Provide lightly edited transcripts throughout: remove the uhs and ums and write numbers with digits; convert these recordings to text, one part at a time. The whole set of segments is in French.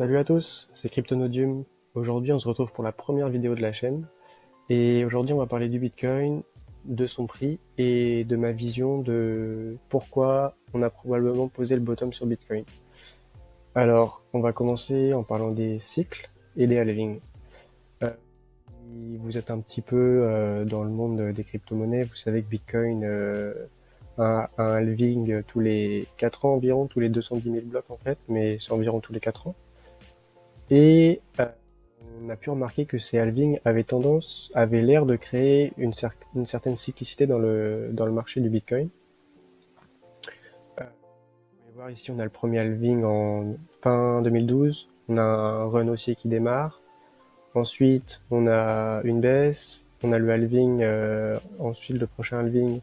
Salut à tous, c'est Cryptonodium. Aujourd'hui, on se retrouve pour la première vidéo de la chaîne. Et aujourd'hui, on va parler du Bitcoin, de son prix et de ma vision de pourquoi on a probablement posé le bottom sur Bitcoin. Alors, on va commencer en parlant des cycles et des halvings. Si vous êtes un petit peu dans le monde des crypto-monnaies, vous savez que Bitcoin a un halving tous les 4 ans environ, tous les 210 000 blocs en fait, mais c'est environ tous les 4 ans. Et on a pu remarquer que ces halvings avaient l'air de créer une certaine cyclicité dans le marché du Bitcoin. Vous pouvez voir ici, on a le premier halving en fin 2012, on a un run haussier qui démarre, ensuite on a une baisse, on a le halving, ensuite le prochain halving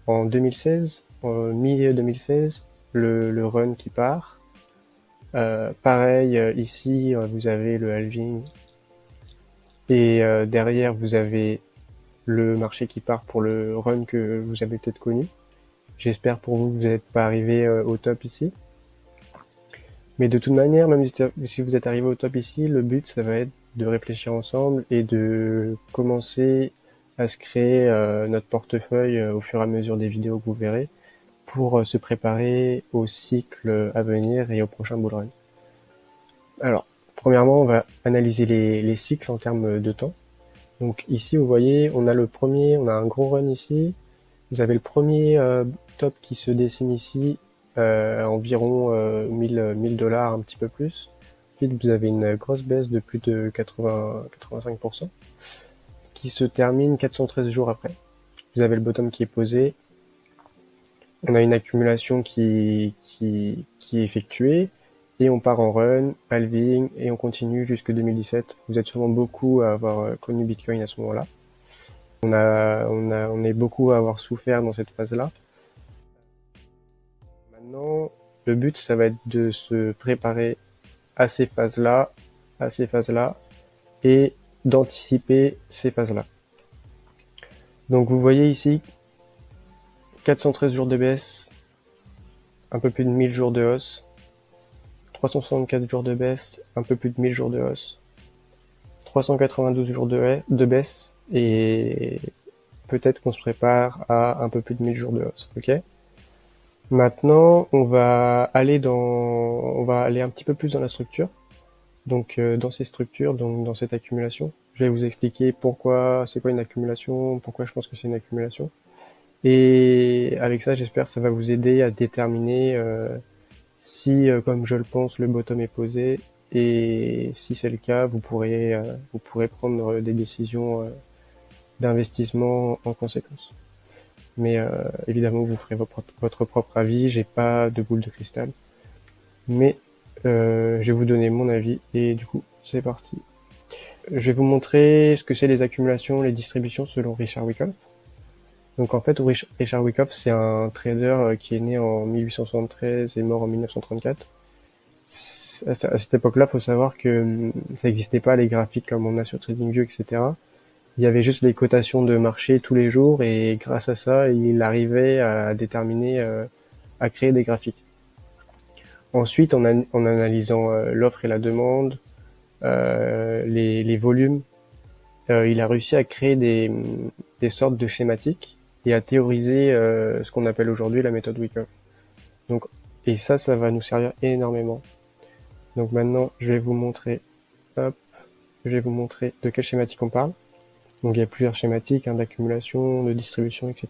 en 2016, en mi-2016, le run qui part. Pareil, ici, vous avez le halving et derrière, vous avez le marché qui part pour le run que vous avez peut-être connu. J'espère pour vous que vous n'êtes pas arrivé au top ici. Mais de toute manière, même si vous êtes arrivé au top ici, le but, ça va être de réfléchir ensemble et de commencer à se créer notre portefeuille au fur et à mesure des vidéos que vous verrez pour se préparer au cycle à venir et au prochain bull run. Alors, premièrement, on va analyser les cycles en termes de temps. Donc ici, vous voyez, on a un gros run ici. Vous avez le premier top qui se dessine ici, environ 1000 dollars, un petit peu plus. Ensuite, vous avez une grosse baisse de plus de 85% qui se termine 413 jours après. Vous avez le bottom qui est posé. On a une accumulation qui est effectuée et on part en run, halving et on continue jusque 2017. Vous êtes sûrement beaucoup à avoir connu Bitcoin à ce moment-là. On est beaucoup à avoir souffert dans cette phase-là. Maintenant, le but, ça va être de se préparer à ces phases-là, et d'anticiper ces phases-là. Donc vous voyez ici, 413 jours de baisse, un peu plus de 1000 jours de hausse, 364 jours de baisse, un peu plus de 1000 jours de hausse, 392 jours de baisse, et peut-être qu'on se prépare à un peu plus de 1000 jours de hausse, ok? Maintenant, on va aller un petit peu plus dans la structure. Donc, dans ces structures, donc dans cette accumulation, je vais vous expliquer pourquoi, c'est quoi une accumulation, pourquoi je pense que c'est une accumulation. Et avec ça, j'espère que ça va vous aider à déterminer si, comme je le pense, le bottom est posé. Et si c'est le cas, vous pourrez prendre des décisions d'investissement en conséquence. Mais évidemment, vous ferez votre propre avis. J'ai pas de boule de cristal, mais je vais vous donner mon avis et du coup, c'est parti. Je vais vous montrer ce que c'est les accumulations, les distributions selon Richard Wyckoff. Donc en fait, Richard Wyckoff, c'est un trader qui est né en 1873 et mort en 1934. À cette époque-là, il faut savoir que ça n'existait pas les graphiques comme on a sur TradingView, etc. Il y avait juste les cotations de marché tous les jours et grâce à ça, il arrivait à déterminer, à créer des graphiques. Ensuite, en analysant l'offre et la demande, les volumes, il a réussi à créer des sortes de schématiques et à théoriser ce qu'on appelle aujourd'hui la méthode Wyckoff. Donc, et ça va nous servir énormément. Donc maintenant, hop, je vais vous montrer de quelle schématique on parle. Donc il y a plusieurs schématiques, d'accumulation, de distribution, etc.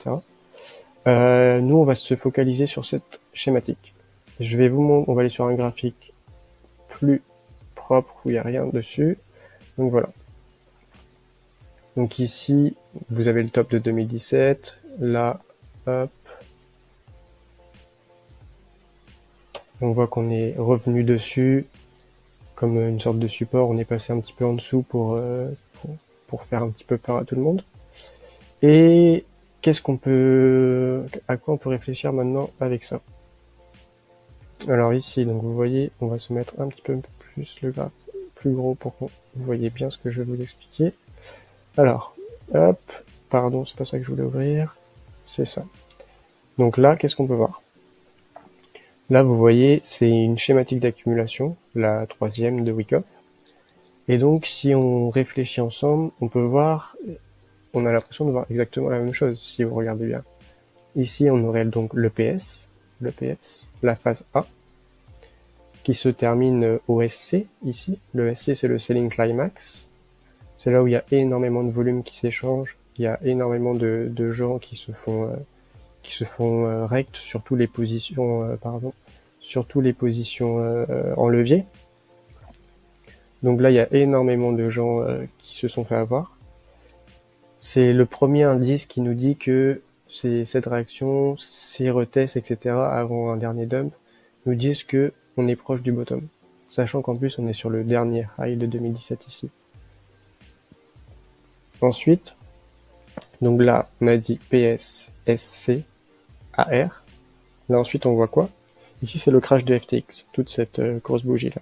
Nous, on va se focaliser sur cette schématique. On va aller sur un graphique plus propre où il n'y a rien dessus. Donc voilà. Donc ici, vous avez le top de 2017. Là, hop. On voit qu'on est revenu dessus comme une sorte de support. On est passé un petit peu en dessous pour faire un petit peu peur à tout le monde. Et à quoi on peut réfléchir maintenant avec ça? Alors ici, donc vous voyez, on va se mettre un petit peu plus le graphe plus gros pour que vous voyez bien ce que je vais vous expliquer. Alors, hop, pardon, c'est pas ça que je voulais ouvrir, c'est ça. Donc là, qu'est-ce qu'on peut voir? Là, vous voyez, c'est une schématique d'accumulation, la troisième de Wyckoff. Et donc, si on réfléchit ensemble, on peut voir, on a l'impression de voir exactement la même chose, si vous regardez bien. Ici, on aurait donc l'EPS, la phase A, qui se termine au SC, ici. Le SC, c'est le Selling Climax. C'est là où il y a énormément de volume qui s'échange, il y a énormément de gens qui se font rect sur toutes les positions, en levier. Donc là, il y a énormément de gens qui se sont fait avoir. C'est le premier indice qui nous dit que cette réaction, ces retests, etc., avant un dernier dump, nous disent que on est proche du bottom. Sachant qu'en plus, on est sur le dernier high de 2017 ici. Ensuite, donc là, on a dit PS, SC, AR. Là, ensuite, on voit quoi? Ici, c'est le crash de FTX, toute cette grosse bougie-là.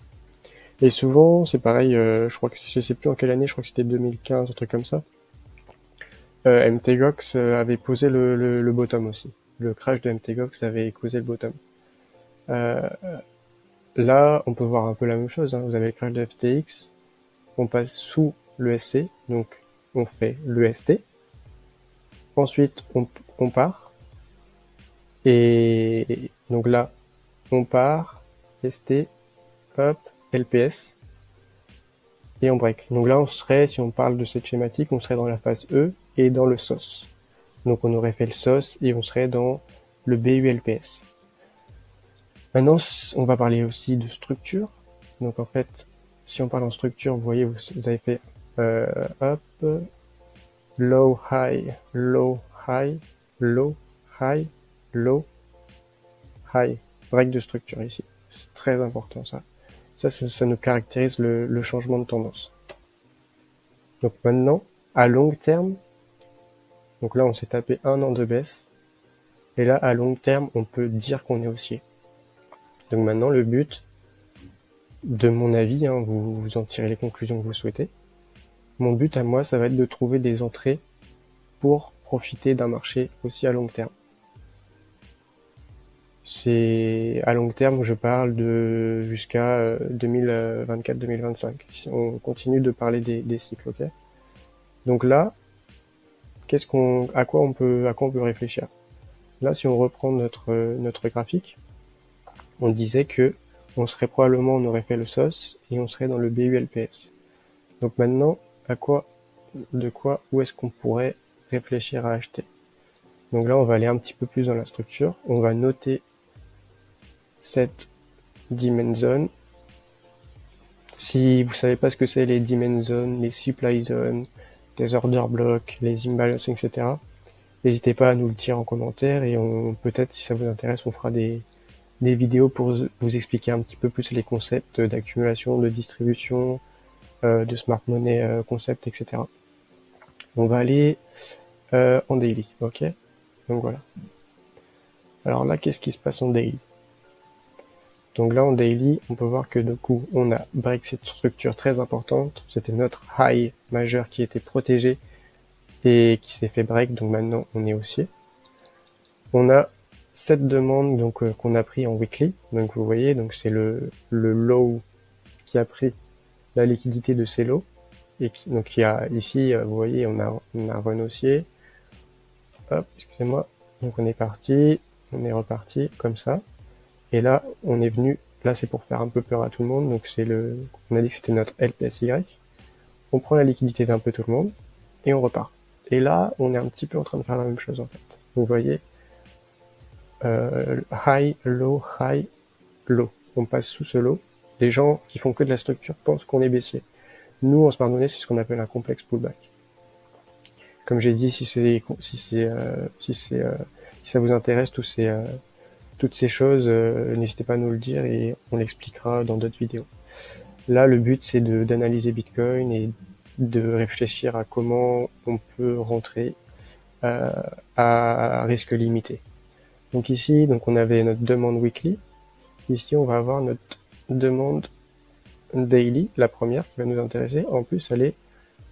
Et souvent, c'est pareil, je crois que je sais plus en quelle année, je crois que c'était 2015, un truc comme ça. MTGOX avait posé le bottom aussi. Le crash de MTGOX avait causé le bottom. Là, on peut voir un peu la même chose. Hein. Vous avez le crash de FTX, on passe sous le SC, donc on fait le ST. Ensuite, on part. Et donc là, on part, ST, hop, LPS, et on break. Donc là, on serait, si on parle de cette schématique, on serait dans la phase E et dans le SOS. Donc on aurait fait le SOS et on serait dans le BULPS. Maintenant, on va parler aussi de structure. Donc en fait, si on parle en structure, vous voyez, vous avez fait hop, low, high, low, high, low, high, low, high. Break de structure ici. C'est très important ça. Ça nous caractérise le changement de tendance. Donc maintenant, à long terme, donc là on s'est tapé 1 an de baisse, et là à long terme on peut dire qu'on est haussier. Donc maintenant le but, de mon avis, hein, vous en tirez les conclusions que vous souhaitez, mon but à moi ça va être de trouver des entrées pour profiter d'un marché aussi à long terme. C'est à long terme, je parle de jusqu'à 2024-2025. Si on continue de parler des cycles, ok. Donc là, à quoi on peut réfléchir? Là, si on reprend notre graphique, on disait que on aurait fait le SOS et on serait dans le BULPS. Donc maintenant, où est-ce qu'on pourrait réfléchir à acheter? Donc là, on va aller un petit peu plus dans la structure. On va noter cette demand zone. Si vous savez pas ce que c'est les demand zones, les supply zones, les order blocks, les imbalances, etc., n'hésitez pas à nous le dire en commentaire et peut-être, si ça vous intéresse, on fera des vidéos pour vous expliquer un petit peu plus les concepts d'accumulation, de distribution, de smart money concept, etc. On va aller en daily, ok? Donc voilà. Alors là, qu'est-ce qui se passe en daily? Donc là, en daily, on peut voir que du coup, on a break cette structure très importante. C'était notre high majeur qui était protégé et qui s'est fait break. Donc maintenant, on est haussier. On a cette demande donc qu'on a pris en weekly. Donc vous voyez, donc c'est le low qui a pris la liquidité de ces lots. Et donc il y a ici, vous voyez, on a un run haussier. Hop, excusez-moi. Donc on est parti, on est reparti comme ça. Et là, on est venu, là c'est pour faire un peu peur à tout le monde, donc on a dit que c'était notre LPSY. On prend la liquidité d'un peu tout le monde, et on repart. Et là, on est un petit peu en train de faire la même chose en fait. Vous voyez, high, low, on passe sous ce low. Les gens qui font que de la structure pensent qu'on est baissier. Nous, en smart money, c'est ce qu'on appelle un complexe pullback. Comme j'ai dit, si ça vous intéresse, toutes ces choses, n'hésitez pas à nous le dire et on l'expliquera dans d'autres vidéos. Là, le but, c'est d'analyser Bitcoin et de réfléchir à comment on peut rentrer à risque limité. Donc ici, on avait notre demande weekly. Ici, on va avoir notre demande daily, la première qui va nous intéresser. En plus, elle est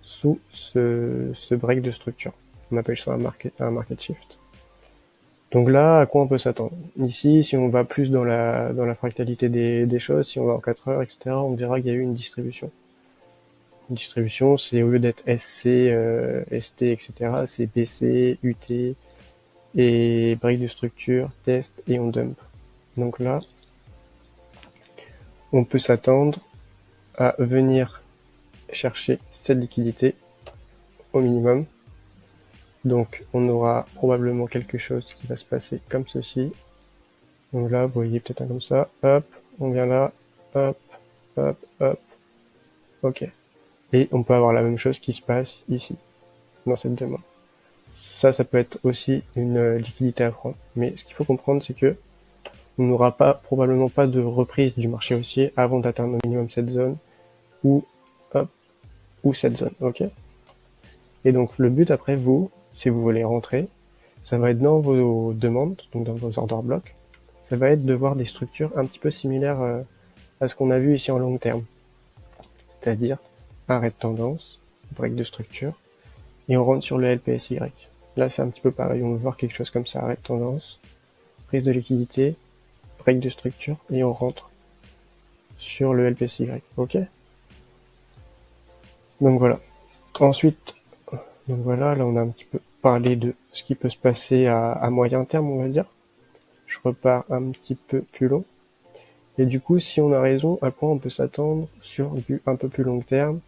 sous ce break de structure. On appelle ça un market shift. Donc là, à quoi on peut s'attendre? Ici, si on va plus dans la fractalité des choses, si on va en 4 heures, etc., on verra qu'il y a eu une distribution. Une distribution, c'est au lieu d'être SC, ST, etc., c'est BC, UT, et break de structure, test, et on dump. Donc là, on peut s'attendre à venir chercher cette liquidité au minimum. Donc on aura probablement quelque chose qui va se passer comme ceci. Donc là, vous voyez peut-être un comme ça, hop, on vient là, hop, hop, hop, ok. Et on peut avoir la même chose qui se passe ici, dans cette demande. Ça peut être aussi une liquidité à prendre. Mais ce qu'il faut comprendre, c'est que on n'aura probablement pas de reprise du marché haussier avant d'atteindre au minimum cette zone ou, hop, ou cette zone, ok? Et donc, le but après, vous, si vous voulez rentrer, ça va être dans vos demandes, donc dans vos order blocks, ça va être de voir des structures un petit peu similaires à ce qu'on a vu ici en long terme. C'est-à-dire arrêt de tendance, break de structure, et on rentre sur le LPSY. Là, c'est un petit peu pareil, on veut voir quelque chose comme ça, arrêt de tendance, prise de liquidité, break de structure, et on rentre sur le LPSY, ok? Donc voilà. Ensuite, donc voilà, là on a un petit peu parlé de ce qui peut se passer à moyen terme, on va dire. Je repars un petit peu plus long. Et du coup, si on a raison, à quoi on peut s'attendre sur du un peu plus long terme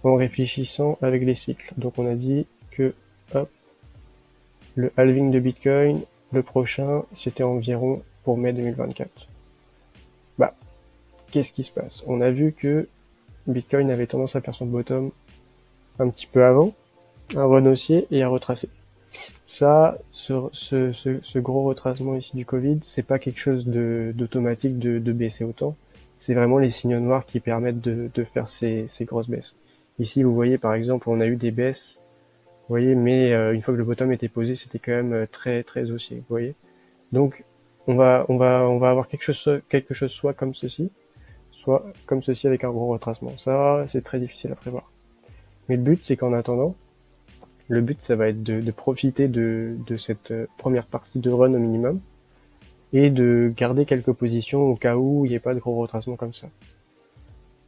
en réfléchissant avec les cycles. Donc on a dit que hop, le halving de Bitcoin, le prochain, c'était environ pour mai 2024. Bah, qu'est-ce qui se passe? On a vu que Bitcoin avait tendance à faire son bottom un petit peu avant, à run haussier et à retracer. Ça, ce gros retracement ici du Covid, c'est pas quelque chose d'automatique de baisser autant. C'est vraiment les signaux noirs qui permettent de faire ces grosses baisses. Ici, vous voyez, par exemple, on a eu des baisses, vous voyez, mais une fois que le bottom était posé, c'était quand même très, très haussier, vous voyez. Donc, on va avoir quelque chose soit comme ceci, soit comme ceci avec un gros retracement. Ça, c'est très difficile à prévoir. Mais le but, c'est qu'en attendant, le but, ça va être de profiter de cette première partie de run au minimum et de garder quelques positions au cas où il n'y ait pas de gros retracement comme ça.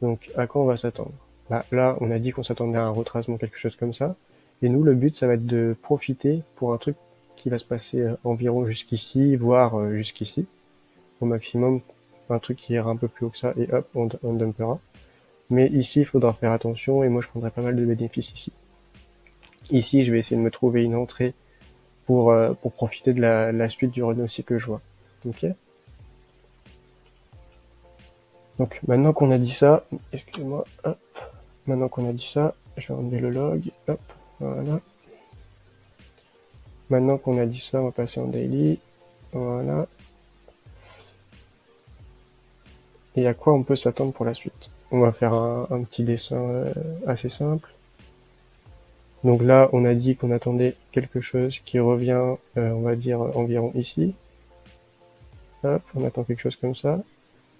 Donc, à quoi on va s'attendre? Bah, là, on a dit qu'on s'attendait à un retracement, quelque chose comme ça. Et nous, le but, ça va être de profiter pour un truc qui va se passer environ jusqu'ici, voire jusqu'ici. Au maximum, un truc qui ira un peu plus haut que ça, et hop, on dumpera. Mais ici, il faudra faire attention, et moi, je prendrai pas mal de bénéfices ici. Ici, je vais essayer de me trouver une entrée pour profiter de la suite du run aussi que je vois. Ok. Donc maintenant qu'on a dit ça, excusez-moi, hop, maintenant qu'on a dit ça, je vais enlever le log, hop, voilà. Maintenant qu'on a dit ça, on va passer en daily, voilà. Et à quoi on peut s'attendre pour la suite? On va faire un petit dessin assez simple. Donc là, on a dit qu'on attendait quelque chose qui revient, on va dire, environ ici. Hop, on attend quelque chose comme ça.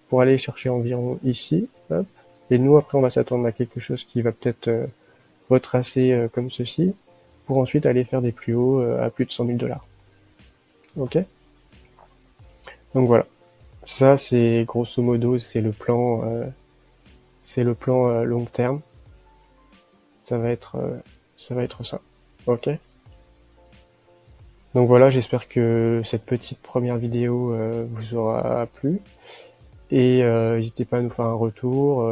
Pour aller chercher environ ici, hop. Et nous, après, on va s'attendre à quelque chose qui va peut-être retracer comme ceci, pour ensuite aller faire des plus hauts à plus de 100 000 $. Ok? Donc voilà. Ça, c'est grosso modo, c'est le plan long terme. Ça va être ça. Ok? Donc voilà, j'espère que cette petite première vidéo vous aura plu. Et n'hésitez pas à nous faire un retour.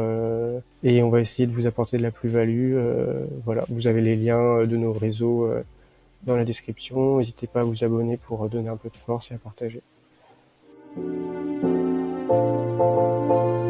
Et on va essayer de vous apporter de la plus-value. Voilà, vous avez les liens de nos réseaux dans la description. N'hésitez pas à vous abonner pour donner un peu de force et à partager.